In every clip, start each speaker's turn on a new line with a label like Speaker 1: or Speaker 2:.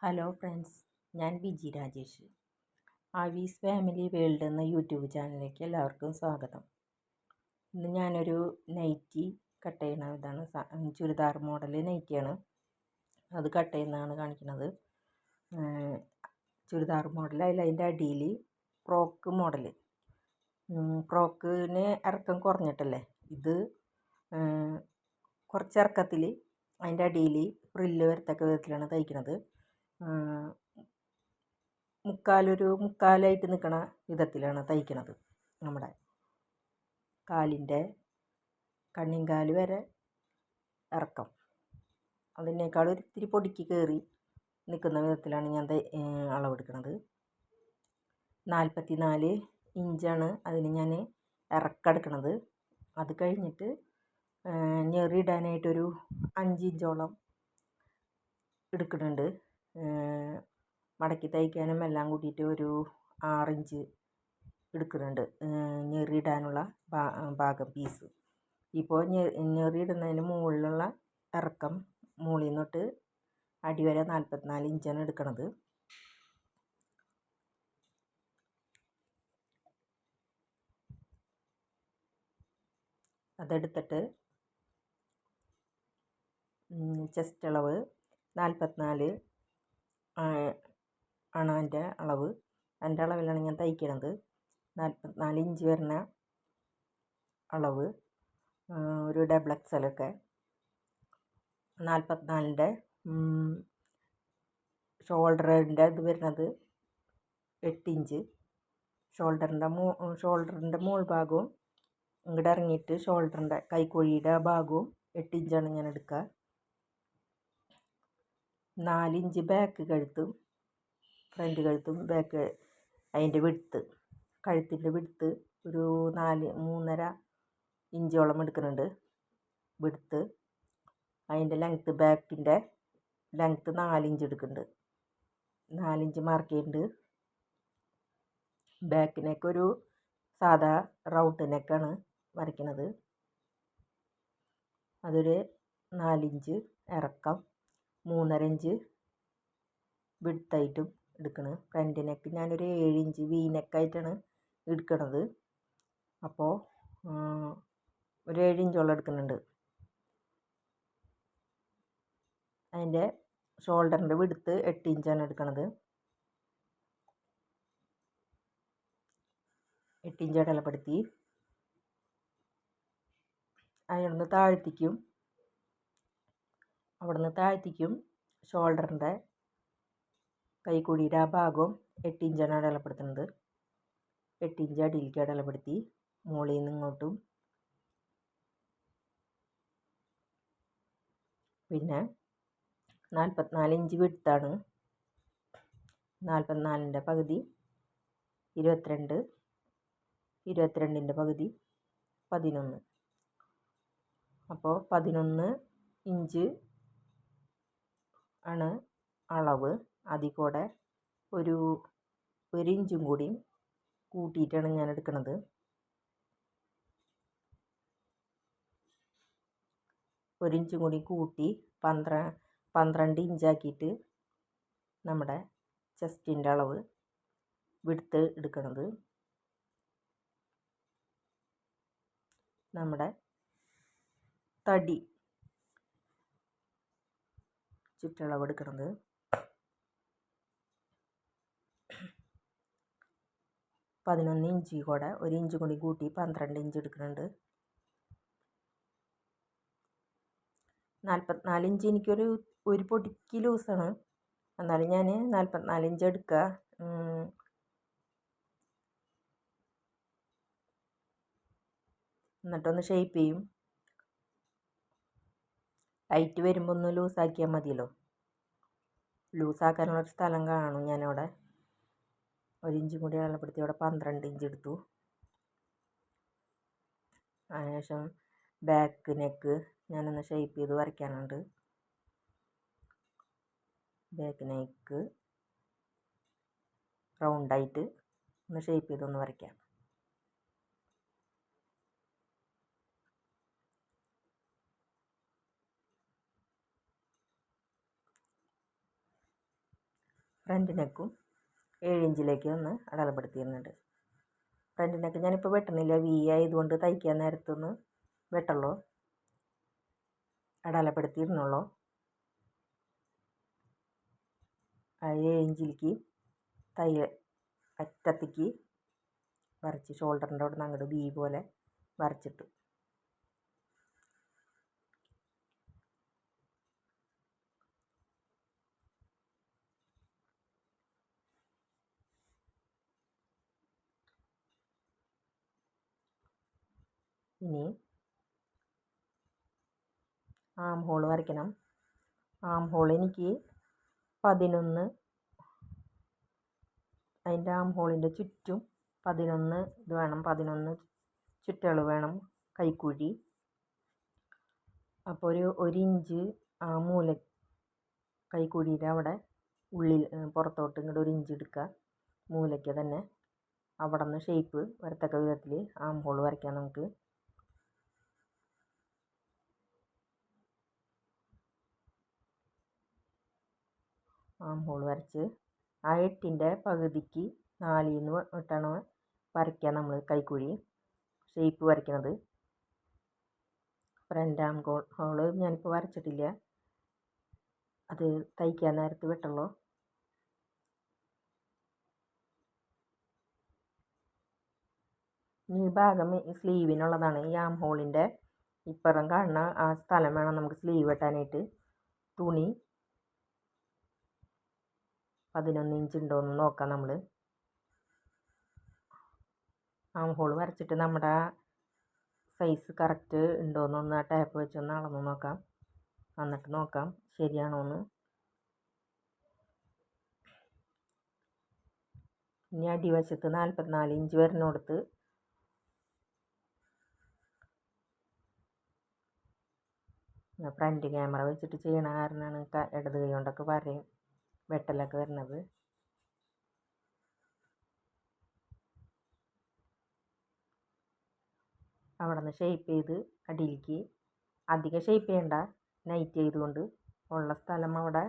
Speaker 1: Hello friends, ഞാൻ Biji Rajesh. ആവീസ് family world എന്ന YouTube ചാനലിലേക്ക് എല്ലാവർക്കും സ്വാഗതം. ഇന്ന് ഞാനൊരു നൈറ്റി കട്ട് ചെയ്യണ ഇതാണ്. ചുരിദാർ മോഡൽ നൈറ്റിയാണ്. അത് കട്ട് ചെയ്യുന്നതാണ് കാണിക്കുന്നത്. ചുരിദാർ മോഡൽ അതിൻ്റെ അടിയിൽ ഫ്രോക്ക് മോഡൽ. ഫ്രോക്കിന് ഇറക്കം കുറഞ്ഞിട്ടല്ലേ ഇത്, കുറച്ച് ഇറക്കത്തിൽ അതിൻ്റെ അടിയിൽ ഫ്രില്ല് വരത്തക്ക വിധത്തിലാണ് തയ്ക്കുന്നത്. മുക്കാലായിട്ട് നിൽക്കണ വിധത്തിലാണ് തയ്ക്കുന്നത്. നമ്മുടെ കാലിൻ്റെ കണ്ണിൻകാല് വരെ ഇറക്കം, അതിനേക്കാൾ ഒരിത്തിരി പൊടിക്ക് കയറി നിൽക്കുന്ന വിധത്തിലാണ് ഞാൻ അളവെടുക്കുന്നത്. 44 ഇഞ്ചാണ് അതിന് ഞാൻ ഇറക്കെടുക്കണത്. അത് കഴിഞ്ഞിട്ട് ഞെറിയിടാനായിട്ടൊരു 5 ഇഞ്ചോളം എടുക്കുന്നുണ്ട്. മടക്കി തയ്ക്കാനും എല്ലാം കൂട്ടിയിട്ട് ഒരു 6 ഇഞ്ച് എടുക്കുന്നുണ്ട് ഞെറിയിടാനുള്ള ഭാഗം പീസ്. ഇപ്പോൾ ഞെറിയിടുന്നതിന് മുകളിലുള്ള ഇറക്കം മുകളിൽ നിന്നോട്ട് അടിവരെ 44 ഇഞ്ചാണ് എടുക്കണത്. അതെടുത്തിട്ട് ചെസ്റ്റ് അളവ് 44 ആണ് എൻ്റെ അളവ്. എൻ്റെ അളവിലാണ് ഞാൻ തയ്ക്കണത്. 44 ഇഞ്ച് വരുന്ന അളവ് ഒരു ഡബിൾ എക്സലൊക്കെ. 44ൻ്റെ ഷോൾഡറിൻ്റെ ഇത് വരുന്നത് 8 ഇഞ്ച്. ഷോൾഡറിൻ്റെ മുകൾ ഭാഗവും ഇങ്ങോട്ട് ഇറങ്ങിയിട്ട് ഷോൾഡറിൻ്റെ കൈക്കുഴിയുടെ ഭാഗവും 8 ഇഞ്ചാണ് ഞാൻ എടുക്കുക. 4 ഇഞ്ച് ബാക്ക് കഴുത്തും ഫ്രണ്ട് കഴുത്തും ബാക്ക് അതിൻ്റെ വിഡ്ത്ത്, കഴുത്തിൻ്റെ വിഡ്ത്ത് ഒരു 3.5 ഇഞ്ചോളം എടുക്കുന്നുണ്ട് വിഡ്ത്ത്. അതിൻ്റെ ലെങ്ത്ത്, ബാക്കിൻ്റെ ലെങ്ത്ത് 4 ഇഞ്ച് എടുക്കുന്നുണ്ട്. 4 ഇഞ്ച് മാർക്ക് ചെയ്യുന്നുണ്ട്. ബാക്ക് നെക്ക് ഒരു സാധാ റൗണ്ട് നെക്കാണ് വരയ്ക്കുന്നത്. അതൊരു 4 ഇഞ്ച് ഇറക്കം, 3.5 ഇഞ്ച് വിഡ്ത്തായിട്ടും എടുക്കണം. ഫ്രണ്ട് നെക്ക് ഞാനൊരു 7 ഇഞ്ച് വി നെക്കായിട്ടാണ് എടുക്കണത്. അപ്പോൾ ഒരു 7 ഇഞ്ചോളം എടുക്കുന്നുണ്ട്. അതിൻ്റെ ഷോൾഡറിൻ്റെ വിഡ്ത്ത് 8 ഇഞ്ചാണ് എടുക്കണത്. 8 ഇഞ്ച് അടയാളപ്പെടുത്തി അവിടുന്ന് താഴ്ത്തിക്കും ഷോൾഡറിൻ്റെ കൈക്കുഴിയുടെ ആ ഭാഗവും 8 ഇഞ്ചാണ് അടയാളപ്പെടുത്തുന്നത്. 8 ഇഞ്ച് അടിയിലേക്ക് അടയാളപ്പെടുത്തി മുകളിൽ നിന്ന് ഇങ്ങോട്ടും. പിന്നെ 44 ഇഞ്ച് വിഡ്ത്താണ്. 44ൻ്റെ പകുതി 22, 22ൻ്റെ പകുതി 11. അപ്പോൾ 11 ഇഞ്ച് ആണ് അളവ്. അതിൽ കൂടെ ഒരു ഇഞ്ചും കൂടി കൂട്ടിയിട്ടാണ് ഞാൻ എടുക്കുന്നത്. 1 ഇഞ്ചും കൂടി കൂട്ടി 12 ഇഞ്ചാക്കിയിട്ട് നമ്മുടെ ചെസ്റ്റിൻ്റെ അളവ് വിഡ്ത്ത് എടുക്കണത്. നമ്മുടെ തടി ചുറ്റളവ് എടുക്കണത് 11 ഇഞ്ച് കൂടെ 1 ഇഞ്ച് കൂടി കൂട്ടി 12 ഇഞ്ച് എടുക്കുന്നുണ്ട്. 44 ഇഞ്ച് എനിക്കൊരു പൊടിക്ക് ലൂസാണ്. എന്നാലും ഞാൻ 44 ഇഞ്ച് എടുക്കുക. എന്നിട്ടൊന്ന് ഷേപ്പ് ചെയ്യും. ടൈറ്റ് വരുമ്പോൾ ഒന്ന് ലൂസാക്കിയാൽ മതിയല്ലോ. ലൂസാക്കാനുള്ളൊരു സ്ഥലം കാണും ഞാനവിടെ. 1 ഇഞ്ചും കൂടി അളപ്പെടുത്തി അവിടെ 12 ഇഞ്ച് എടുത്തു. അതിനുശേഷം ബാക്ക് നെക്ക് ഞാനൊന്ന് ഷേപ്പ് ചെയ്ത് വരയ്ക്കാനുണ്ട്. ബാക്ക് നെക്ക് റൗണ്ടായിട്ട് ഒന്ന് ഷേപ്പ് ചെയ്തൊന്ന് വരയ്ക്കാം. ഫ്രണ്ട് നെക്കും 7 ഇഞ്ചിലേക്ക് ഒന്ന് അടയാളപ്പെടുത്തിയിരുന്നുണ്ട്. ഫ്രണ്ട് നെക്ക് ഞാനിപ്പോൾ വെട്ടണില്ല, വി ആയതുകൊണ്ട് തയ്ക്കാൻ നേരത്തൊന്ന് വെട്ടുള്ളൂ, അടയാളപ്പെടുത്തിയിരുന്നുള്ളൂ. ആ 7 ഇഞ്ചിലേക്ക് അറ്റത്തേക്ക് വരച്ച് ഷോൾഡറിൻ്റെ അവിടെ നിന്ന് അങ്ങോട്ട് വി പോലെ വരച്ചിട്ടു. ഇനി ആം ഹോൾ വരയ്ക്കണം. ആം ഹോൾ എനിക്ക് 11, അതിൻ്റെ ആം ഹോളിൻ്റെ ചുറ്റും 11 ഇത് വേണം, 11 ചുറ്റളവ് വേണം കൈക്കുഴി. അപ്പോൾ ഒരു ഇഞ്ച് ആ മൂല കൈക്കുഴിയുടെ അവിടെ ഉള്ളിൽ പുറത്തോട്ട് ഇങ്ങോട്ട് 1 ഇഞ്ച് എടുക്കുക, മൂലയ്ക്ക് തന്നെ. അവിടെ നിന്ന് ഷേപ്പ് വരത്തക്ക വിധത്തിൽ ആം ഹോൾ വരയ്ക്കാം നമുക്ക്. ആം ഹോൾ വരച്ച് ആ 8ൻ്റെ പകുതിക്ക് 4 ഇട്ടാണ് വരയ്ക്കുക നമ്മൾ കൈക്കുഴി ഷേപ്പ് വരയ്ക്കുന്നത്. ഫ്രണ്ട് ആം ഹോള് ഞാനിപ്പോൾ വരച്ചിട്ടില്ല, അത് തയ്ക്കാൻ നേരത്ത് വെട്ടുള്ളൂ. ഈ ഭാഗം സ്ലീവിനുള്ളതാണ്. ഈ ആം ഹോളിൻ്റെ ഇപ്പുറം കാണുന്ന ആ സ്ഥലം വേണം നമുക്ക് സ്ലീവ് വെട്ടാനായിട്ട്. തുണി 11 ഇഞ്ച് ഉണ്ടോ എന്ന് നോക്കാം നമ്മൾ. ആം ഹോൾ വരച്ചിട്ട് നമ്മുടെ സൈസ് കറക്റ്റ് ഉണ്ടോയെന്നൊന്ന് ആ ടാപ്പ് വെച്ചൊന്ന് അളന്ന് നോക്കാം. എന്നിട്ട് നോക്കാം ശരിയാണോ എന്ന്. ഇനി അടിവശത്ത് 44 ഇഞ്ച് വരുന്നിടത്ത് ഞാൻ ഫ്രണ്ട് ക്യാമറ വെച്ചിട്ട് ചെയ്യണ കാരണമാണ് ഇടത് കൈ കൊണ്ടൊക്കെ വരയും വെട്ടലൊക്കെ വരുന്നത്. അവിടെ നിന്ന് ഷേപ്പ് ചെയ്ത് അടിയിലേക്ക് അധികം ഷേപ്പ് ചെയ്യണ്ട, നൈറ്റ് ചെയ്തുകൊണ്ട് ഉള്ള സ്ഥലം അവിടെ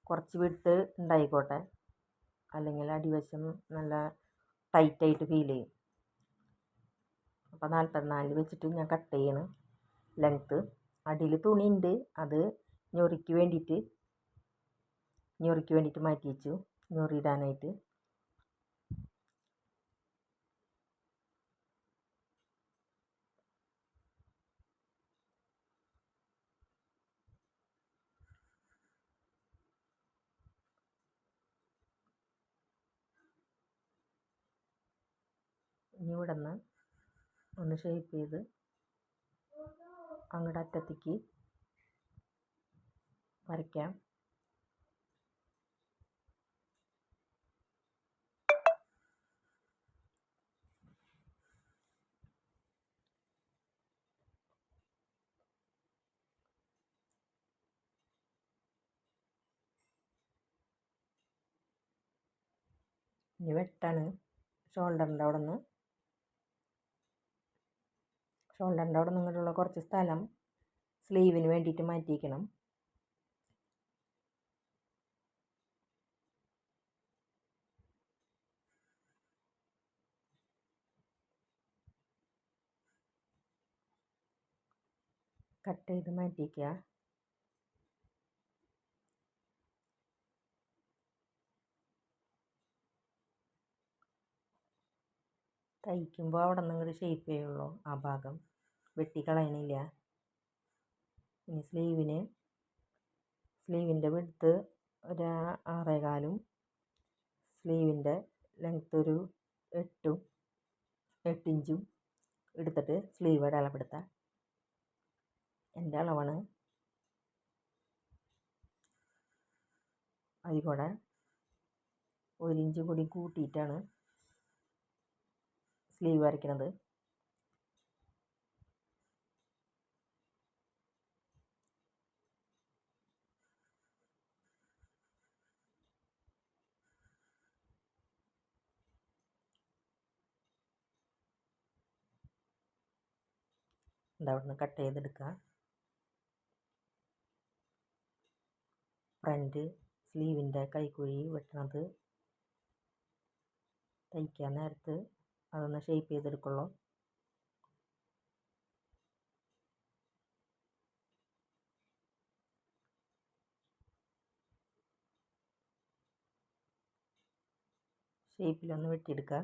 Speaker 1: കുറച്ച് വിട്ട് ഉണ്ടായിക്കോട്ടെ, അല്ലെങ്കിൽ അടിവശം നല്ല ടൈറ്റായിട്ട് ഫീൽ ചെയ്യും. അപ്പോൾ 44 വെച്ചിട്ട് ഞാൻ കട്ട് ചെയ്യണം ലെങ്ത്ത്. അടിയിൽ തുണി ഉണ്ട്, അത് ഞൊറിക്ക് വേണ്ടിയിട്ട് മാറ്റി വെച്ചു, ഞൊറിയിടാനായിട്ട്. ഇനി ഇവിടെ നിന്ന് ഒന്ന് ഷേപ്പ് ചെയ്ത് അങ്ങോട്ട് അറ്റത്തേക്ക് വരയ്ക്കാം. ഇനി വെട്ടാണ്. ഷോൾഡറിൻ്റെ അവിടെ നിന്ന് ഇങ്ങോട്ടുള്ള കുറച്ച് സ്ഥലം സ്ലീവിന് വേണ്ടിയിട്ട് മാറ്റിയിരിക്കണം. കട്ട് ചെയ്ത് മാറ്റിക്കുക. തയ്ക്കുമ്പോൾ അവിടെ നിന്ന് ഇങ്ങോട്ട് ഷേപ്പ് ചെയ്യുള്ളൂ, ആ ഭാഗം വെട്ടിക്കളയണില്ല. ഇനി സ്ലീവിൻ്റെ വിഡ്ത്ത് ഒരു 6.25, സ്ലീവിൻ്റെ ലെങ്ത്ത് ഒരു 8 ഇഞ്ചും എടുത്തിട്ട് സ്ലീവ് അടയാളപ്പെടുത്താം. എൻ്റെ അളവാണ്. അതിൽ കൂടെ 1 ഇഞ്ച് കൂടി കൂട്ടിയിട്ടാണ് സ്ലീവ് വരയ്ക്കുന്നത്. അവിടെ നിന്ന് കട്ട് ചെയ്തെടുക്കുക. ഫ്രണ്ട് സ്ലീവിൻ്റെ കൈക്കുഴി വെട്ടണത്. തയ്ക്കാൻ നേരത്ത് അതൊന്ന് ഷേപ്പ് ചെയ്തെടുക്കുള്ളൂ. ഷേപ്പിലൊന്ന് വെട്ടിയെടുക്കുക.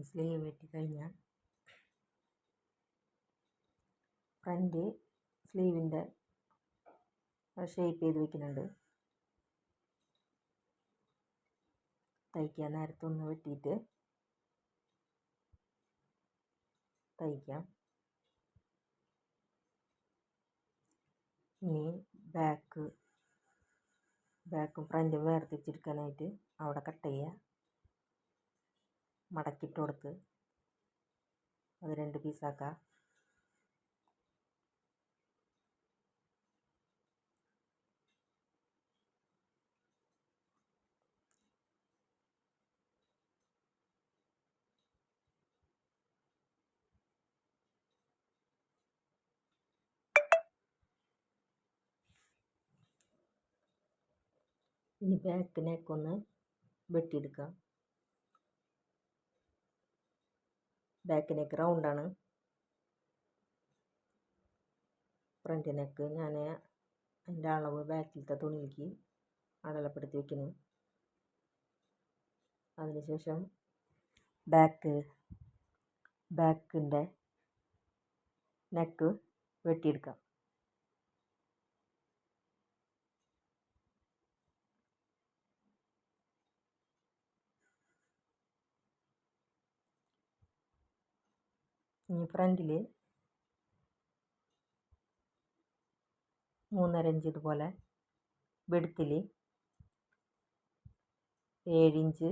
Speaker 1: സ്ലീവ് വെട്ടി കഴിഞ്ഞാൽ ഫ്രണ്ട് സ്ലീവിൻ്റെ ഷേപ്പ് ചെയ്ത് വെക്കുന്നുണ്ട്. തയ്ക്കാൻ നേരത്തൊന്ന് വെട്ടിയിട്ട് തയ്ക്കാം. ഇനി ബാക്കും ഫ്രണ്ടും വേർതിരിച്ചെടുക്കാനായിട്ട് അവിടെ കട്ട് ചെയ്യുക. മടക്കിയിട്ട് കൊടുത്ത് അത് 2 പീസാക്കാം. ഇനി ബാക്ക് നെക്കൊന്ന് വെട്ടിയെടുക്കാം. ബാക്ക് നെക്ക് റൗണ്ടാണ്. ഫ്രണ്ട് നെക്ക് ഞാൻ അതിൻ്റെ അളവ് ബാക്കിലത്തെ തുണിയിലേക്ക് അടയാളപ്പെടുത്തി വയ്ക്കുന്നു. അതിനുശേഷം ബാക്കിൻ്റെ നെക്ക് വെട്ടിയെടുക്കാം. ഇനി ഫ്രണ്ടിൽ 3.5 ഇഞ്ച് ഇതുപോലെ വെടുത്തിൽ 7 ഇഞ്ച്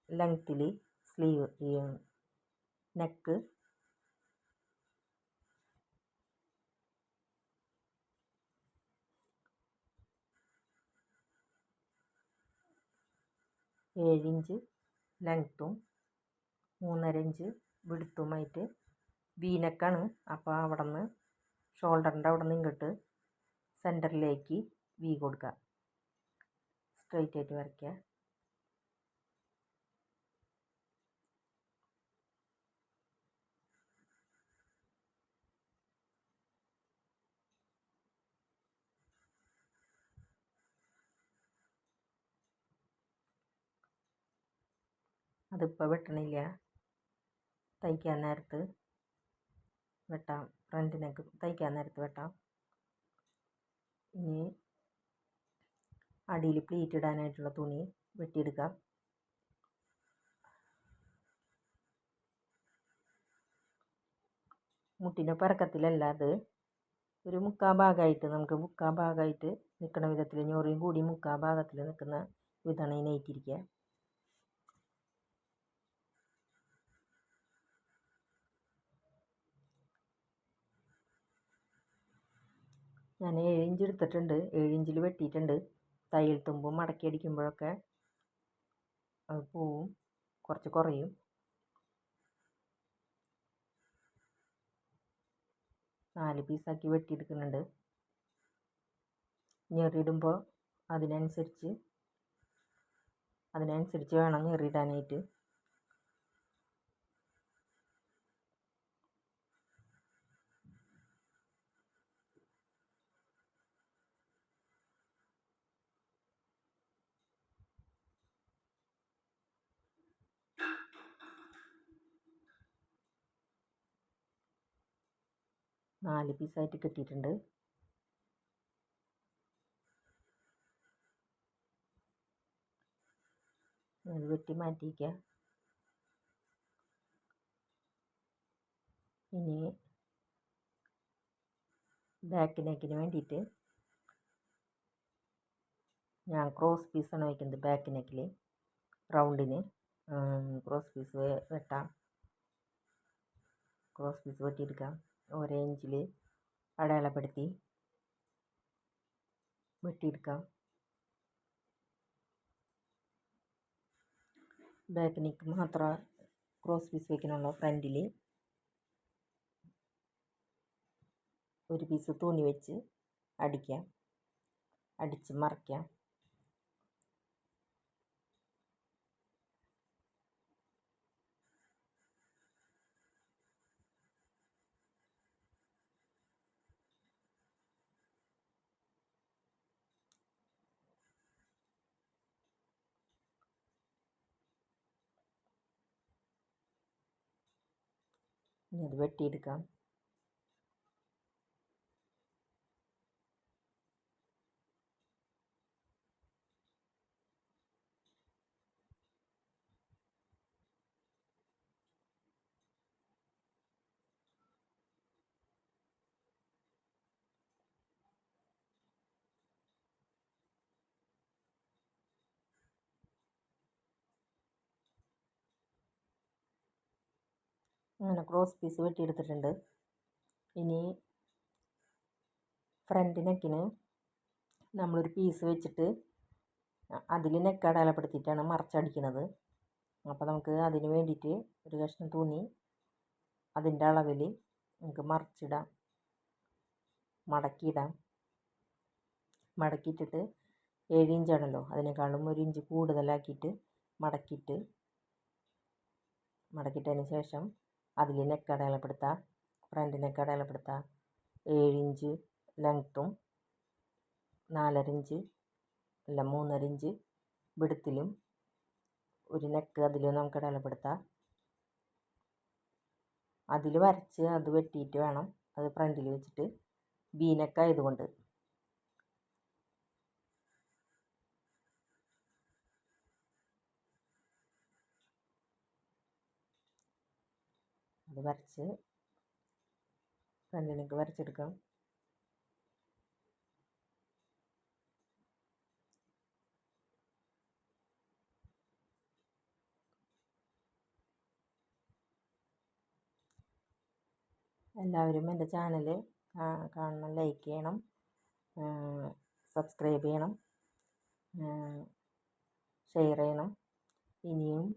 Speaker 1: ലെങ്ത്തിൽ സ്ലീവ് നെക്ക് ഇഞ്ച് ലെങ്ത്തും 3.5 ഇഞ്ച് വെടുത്തുമായിട്ട് വീനക്കാണ്. അപ്പോൾ അവിടെ നിന്ന് ഷോൾഡറിൻ്റെ അവിടെ നിന്ന് ഇങ്ങോട്ട് സെൻറ്ററിലേക്ക് വി കൊടുക്കുക. സ്ട്രെയിറ്റ് ആയിട്ട് വരയ്ക്കുക. അതിപ്പോൾ വെട്ടണില്ല, തയ്ക്കാൻ നേരത്ത് വെട്ടാം. ഫ്രണ്ടിനൊക്കെ തയ്ക്കാൻ നേരത്ത് വെട്ടാം. ഇനി അടിയിൽ പ്ലീറ്റ് ഇടാനായിട്ടുള്ള തുണി വെട്ടിയെടുക്കാം. മുട്ടിൻ്റെ പിറക്കത്തിലല്ല, അത് ഒരു മുക്കാൽ ഭാഗമായിട്ട് നിൽക്കുന്ന വിധത്തിൽ, ഞൊറിയും കൂടി മുക്കാൽ ഭാഗത്തിൽ നിൽക്കുന്ന വിധമാണ് ഈ നെയ്റ്റിരിക്കുക. ഞാൻ 7 ഇഞ്ച് എടുത്തിട്ടുണ്ട്. 7 ഇഞ്ചിൽ വെട്ടിയിട്ടുണ്ട്. തയ്യൽ തുമ്പും മടക്കി അടിക്കുമ്പോഴൊക്കെ അത് പോവും, കുറച്ച് കുറയും. നാല് പീസാക്കി വെട്ടിയെടുക്കുന്നുണ്ട്. ഞെറിയിടുമ്പോൾ അതിനനുസരിച്ച് വേണം ഞെറിയിടാനായിട്ട്. നാല് പീസായിട്ട് കിട്ടിയിട്ടുണ്ട്. അത് വെട്ടി മാറ്റിയിരിക്കുക. ഇനി ബാക്ക് നെക്കിന് വേണ്ടിയിട്ട് ഞാൻ ക്രോസ് പീസാണ് വയ്ക്കുന്നത്. ബാക്ക് നെക്കിൽ റൗണ്ടിന് ക്രോസ് പീസ് വെട്ടാം. ക്രോസ് പീസ് വെട്ടിയെടുക്കാം. 1 ഇഞ്ചിൽ അടയാളപ്പെടുത്തി വെട്ടിയെടുക്കാം. ബാക്കിലേക്ക് മാത്രം ക്രോസ് പീസ് വയ്ക്കാനുള്ള ഫ്രണ്ടിൽ ഒരു പീസ് തുണി വെച്ച് അടിക്കാം, അടിച്ച് മറിക്കാം. ഇനി അത് വെട്ടിയെടുക്കാം. അങ്ങനെ ക്രോസ് പീസ് വെട്ടിയെടുത്തിട്ടുണ്ട്. ഇനി ഫ്രണ്ട് നെക്കിന് നമ്മളൊരു പീസ് വെച്ചിട്ട് അതിൽ നെക്ക് അടയാളപ്പെടുത്തിയിട്ടാണ് മറച്ചടിക്കുന്നത്. അപ്പോൾ നമുക്ക് അതിന് വേണ്ടിയിട്ട് ഒരു കഷ്ണം തുണി അതിൻ്റെ അളവിൽ നമുക്ക് മറിച്ചിടാം, മടക്കിയിടാം. മടക്കിയിട്ടിട്ട് 7 ഇഞ്ചാണല്ലോ, അതിനേക്കാളും 1 ഇഞ്ച് കൂടുതലാക്കിയിട്ട് മടക്കിയിട്ടതിന് ശേഷം അതിൽ നെക്ക് അടയാളപ്പെടുത്താം, ഫ്രണ്ട് നെക്ക് അടയാളപ്പെടുത്താം. 7 ഇഞ്ച് ലെങ്ത്തും 4.5 ഇഞ്ച് അല്ല 3.5 ഇഞ്ച് വിടുത്തിലും ഒരു നെക്ക് അതിൽ നമുക്ക് അടയാളപ്പെടുത്താം. അതിൽ വരച്ച് അത് വെട്ടിയിട്ട് വേണം അത് ഫ്രണ്ടിൽ വെച്ചിട്ട്, ബി നെക്ക് ആയതുകൊണ്ട്. അത് വരച്ച് ഫ്രണ്ടിലേക്ക് വരച്ചെടുക്കാം. എല്ലാവരും എൻ്റെ ചാനൽ കാണണം, ലൈക്ക് ചെയ്യണം, സബ്സ്ക്രൈബ് ചെയ്യണം, ഷെയർ ചെയ്യണം. ഇനിയും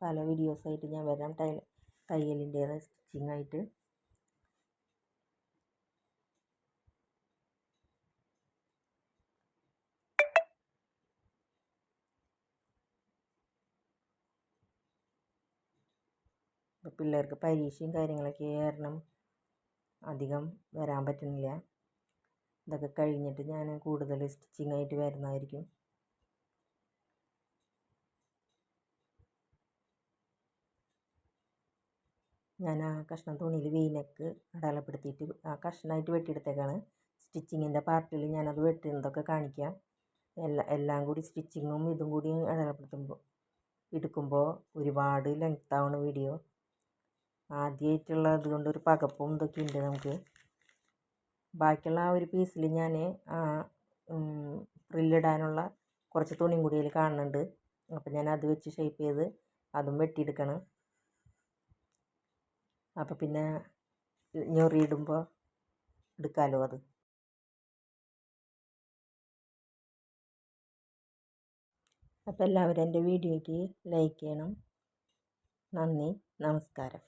Speaker 1: പല വീഡിയോസായിട്ട് ഞാൻ വരാം, തയ്യലിൻ്റേത് സ്റ്റിച്ചിങ്ങായിട്ട്. ഇപ്പോൾ പിള്ളേർക്ക് പരീക്ഷയും കാര്യങ്ങളൊക്കെ കാരണം അധികം വരാൻ പറ്റുന്നില്ല. ഇതൊക്കെ കഴിഞ്ഞിട്ട് ഞാൻ കൂടുതൽ സ്റ്റിച്ചിങ്ങായിട്ട് വരുന്നതായിരിക്കും. ഞാൻ ആ കഷ്ണം തുണിയിൽ വീനക്ക് അടയാളപ്പെടുത്തിയിട്ട് ആ കഷ്ണമായിട്ട് വെട്ടിയെടുത്തേക്കാണ്. സ്റ്റിച്ചിങ്ങിൻ്റെ പാർട്ടിൽ ഞാനത് വെട്ടുന്നതൊക്കെ കാണിക്കാം. എല്ലാം കൂടി സ്റ്റിച്ചിങ്ങും ഇതും കൂടി എടുക്കുമ്പോൾ ഒരുപാട് ലെങ്ത്താവണ വീഡിയോ. ആദ്യമായിട്ടുള്ളത് കൊണ്ടൊരു പകപ്പും ഇതൊക്കെ ഉണ്ട് നമുക്ക്. ബാക്കിയുള്ള ആ ഒരു പീസിൽ ഞാൻ ഫ്രില്ലിടാനുള്ള കുറച്ച് തുണിയും കൂടി അതിൽ കാണുന്നുണ്ട്. അപ്പോൾ ഞാൻ അത് വെച്ച് ഷേപ്പ് ചെയ്ത് അതും വെട്ടിയെടുക്കണം. അപ്പോൾ പിന്നെ ഞൊറിയിടുമ്പോൾ എടുക്കാമല്ലോ അത്. അപ്പോൾ എല്ലാവരും എൻ്റെ വീഡിയോയ്ക്ക് ലൈക്ക് ചെയ്യണം. നന്ദി, നമസ്കാരം.